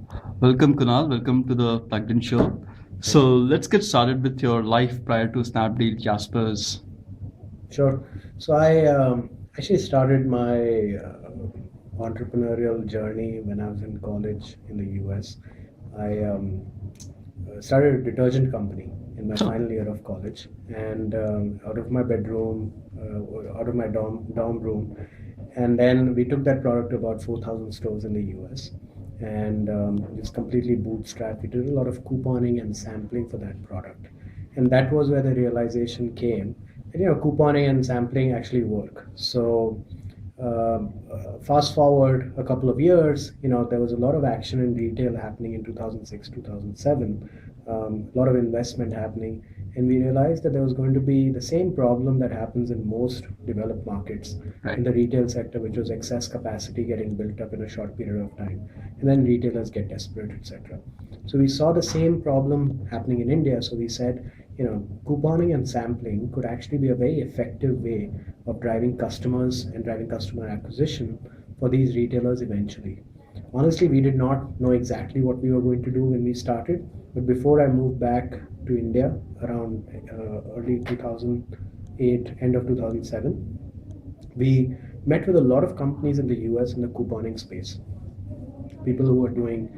Welcome, Kunal. Welcome to the Plugged In Show. Thank So you. let's get started with your life prior to Snapdeal Jaspers. Sure. So I actually started my entrepreneurial journey when I was in college in the US. I started a detergent company in my final year of college, and out of my bedroom, out of my dorm room, and then we took that product to about 4,000 stores in the US, and just completely bootstrapped. We did a lot of couponing and sampling for that product, and that was where the realization came that couponing and sampling actually work. So fast forward a couple of years, there was a lot of action in retail happening in 2006, 2007, a lot of investment happening, and we realized that there was going to be the same problem that happens in most developed markets Right. in the retail sector, which was excess capacity getting built up in a short period of time, and then retailers get desperate, etc. So we saw the same problem happening in India. So we said, couponing and sampling could actually be a very effective way of driving customers and driving customer acquisition for these retailers eventually. Honestly, we did not know exactly what we were going to do when we started, but before I moved back to India around early 2008, end of 2007, we met with a lot of companies in the US in the couponing space. People who were doing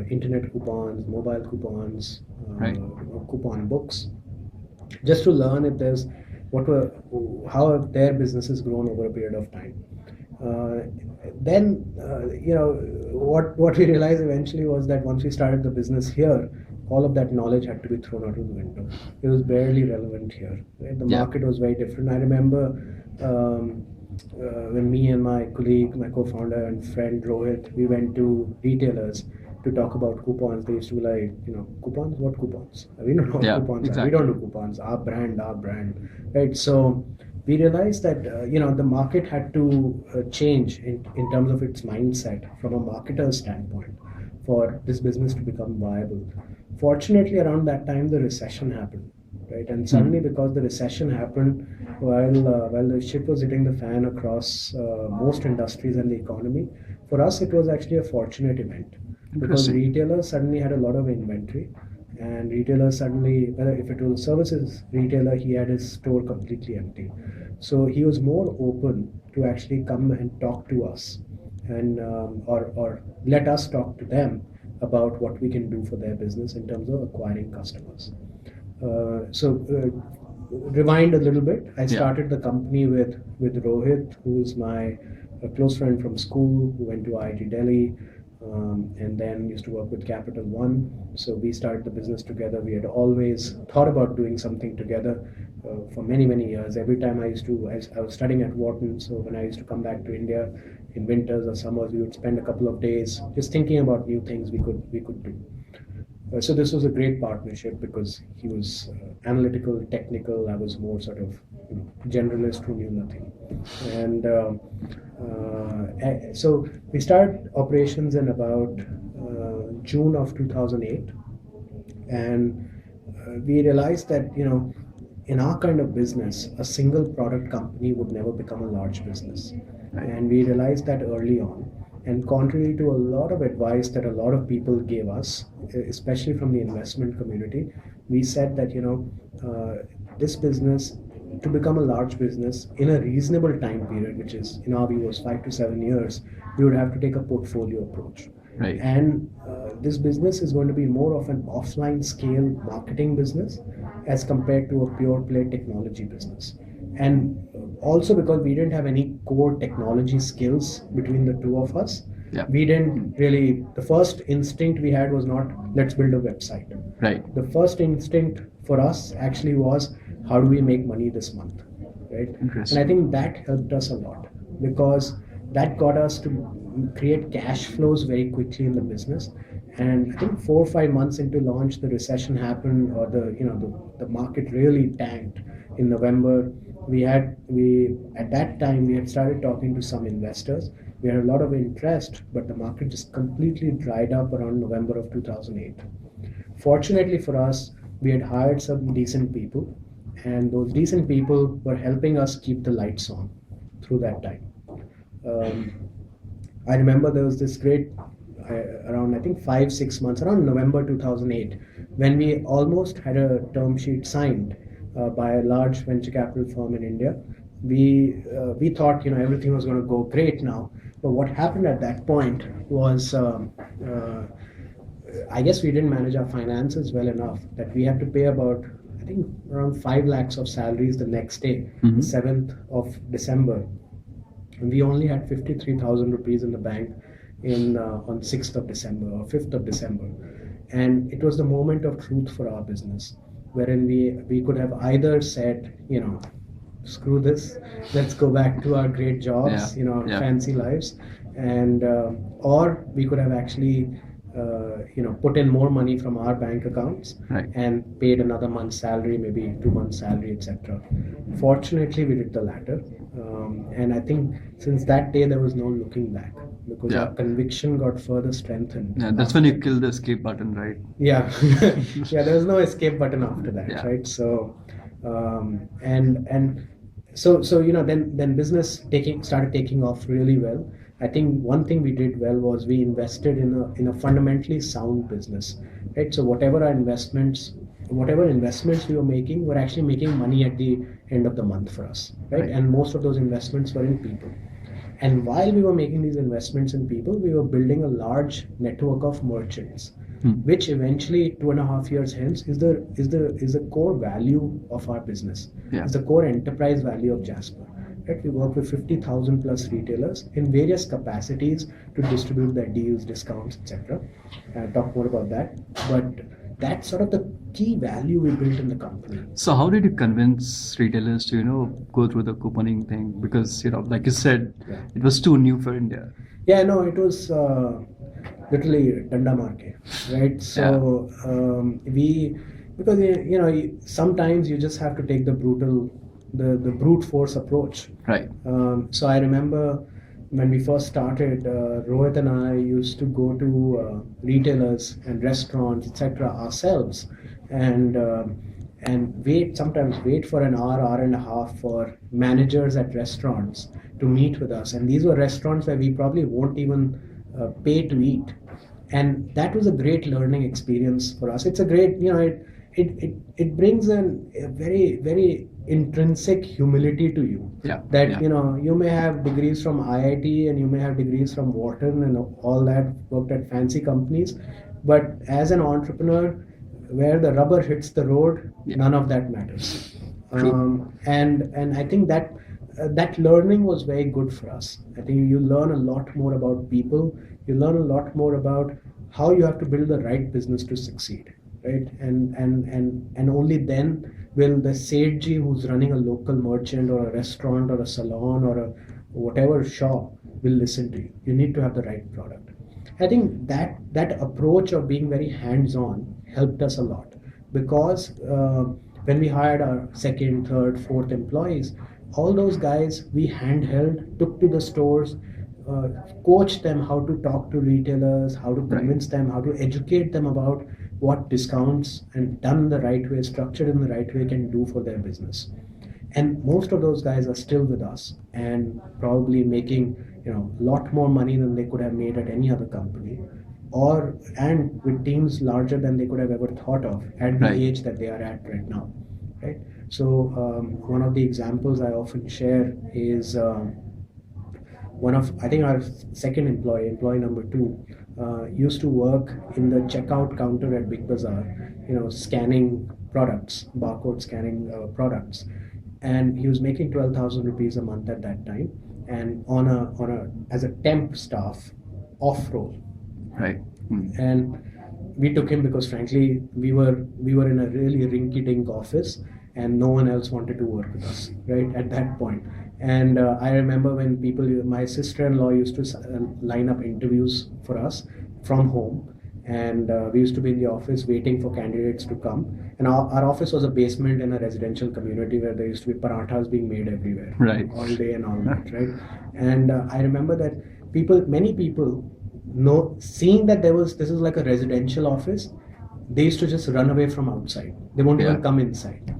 internet coupons, mobile coupons, Right. coupon books, just to learn if there's what were how have their businesses grown over a period of time. Uh, then what we realized eventually was that once we started the business here, all of that knowledge had to be thrown out of the window. It was barely relevant here. Right? The Yeah. market was very different. I remember when me and my colleague, my co-founder and friend Rohit, we went to retailers to talk about coupons. They used to be like, coupons? What coupons? We don't know what Yeah. coupons are. We Exactly. don't do coupons. Our brand, right? So we realized that the market had to change in terms of its mindset from a marketer's standpoint for this business to become viable. Fortunately, around that time, the recession happened, right? And suddenly, because the recession happened while the shit was hitting the fan across most industries and the economy, for us it was actually a fortunate event because Interesting. retailers suddenly had a lot of inventory, and retailers suddenly, whether if it was a services retailer, he had his store completely empty. So he was more open to actually come and talk to us, and or let us talk to them about what we can do for their business in terms of acquiring customers. Rewind a little bit. I Yeah. started the company with Rohit, who is my a close friend from school, who went to IIT Delhi, and then used to work with Capital One. So we started the business together. We had always thought about doing something together for many years. Every time I was studying at Wharton, so when I used to come back to India in winters or summers, we would spend a couple of days just thinking about new things we could do. So this was a great partnership because he was analytical, technical. I was more sort of generalist who knew nothing. And so we started operations in about June of 2008, and we realized that in our kind of business, a single product company would never become a large business. Right. And we realized that early on. And contrary to a lot of advice that a lot of people gave us, especially from the investment community, we said that this business, to become a large business in a reasonable time period, which is in our view was 5 to 7 years, we would have to take a portfolio approach. Right. And this business is going to be more of an offline scale marketing business as compared to a pure play technology business. And also because we didn't have any core technology skills between the two of us, Yeah. we didn't really, the first instinct we had was not, let's build a website. Right. The first instinct for us actually was, how do we make money this month, right? And I think that helped us a lot because that got us to create cash flows very quickly in the business. And I think 4 or 5 months into launch, the recession happened, or the market really tanked in November. We at that time we had started talking to some investors. We had a lot of interest, but the market just completely dried up around November of 2008. Fortunately for us, we had hired some decent people, and those decent people were helping us keep the lights on through that time. Um, I remember there was this great around I think 5 6 months, around November 2008, when we almost had a term sheet signed by a large venture capital firm in India. We thought everything was going to go great now, but what happened at that point was. I guess we didn't manage our finances well enough that we had to pay about, I think, around 5 lakhs of salaries the next day, the 7th of December. And we only had 53,000 rupees in the bank on 6th of December or 5th of December. And it was the moment of truth for our business, wherein we could have either said, screw this, let's go back to our great jobs, our fancy lives, and or we could have actually put in more money from our bank accounts and paid another month's salary, maybe 2 months' salary, etc. Fortunately, we did the latter, and I think since that day there was no looking back because our conviction got further strengthened. Yeah, that's when you kill the escape button, right? Yeah, yeah. There was no escape button after that, right? So, then business started taking off really well. I think one thing we did well was we invested in a fundamentally sound business, right? So whatever investments we were making were actually making money at the end of the month for us, right? And most of those investments were in people. And while we were making these investments in people, we were building a large network of merchants, which eventually 2.5 years hence is the core value of our business. It's the core enterprise value of Jasper. Right? We work with 50,000 plus retailers in various capacities to distribute their deals, discounts, etc. I'll talk more about that. But that's sort of the key value we built in the company. So how did you convince retailers to go through the couponing thing? Because like you said, it was too new for India. Yeah, no, it was literally danda marke, right? So because sometimes you just have to take the brute force approach. Right. So I remember when we first started, Rohit and I used to go to retailers and restaurants, etc., ourselves, and sometimes wait for an hour and a half for managers at restaurants to meet with us. And these were restaurants where we probably won't even pay to eat. And that was a great learning experience for us. It's a great, it brings a very, very intrinsic humility to you. You may have degrees from IIT and you may have degrees from Wharton and all that, worked at fancy companies, but as an entrepreneur, where the rubber hits the road, none of that matters. And I think that learning was very good for us. I think you learn a lot more about people. You learn a lot more about how you have to build the right business to succeed, right? And only then will the Sethji who's running a local merchant or a restaurant or a salon or a whatever shop will listen to you. You need to have the right product. I think that approach of being very hands-on helped us a lot, because when we hired our second, third, fourth employees, all those guys we handheld, took to the stores, coached them how to talk to retailers, how to convince them, how to educate them about what discounts and done the right way, structured in the right way, can do for their business. And most of those guys are still with us and probably making a lot more money than they could have made at any other company, and with teams larger than they could have ever thought of at the age that they are at right now, right? So one of the examples I often share is I think our second employee number 2, used to work in the checkout counter at Big Bazaar, scanning products, barcode scanning products, and he was making 12,000 rupees a month at that time, and as a temp staff, off role. Right. And we took him because frankly we were in a really rinky-dink office and no one else wanted to work with us right at that point. And I remember when my sister-in-law used to line up interviews for us from home, and we used to be in the office waiting for candidates to come, and our office was a basement in a residential community where there used to be parathas being made everywhere, all day and all that, right? And I remember that many people seeing that this is like a residential office, they used to just run away from outside. They won't even come inside.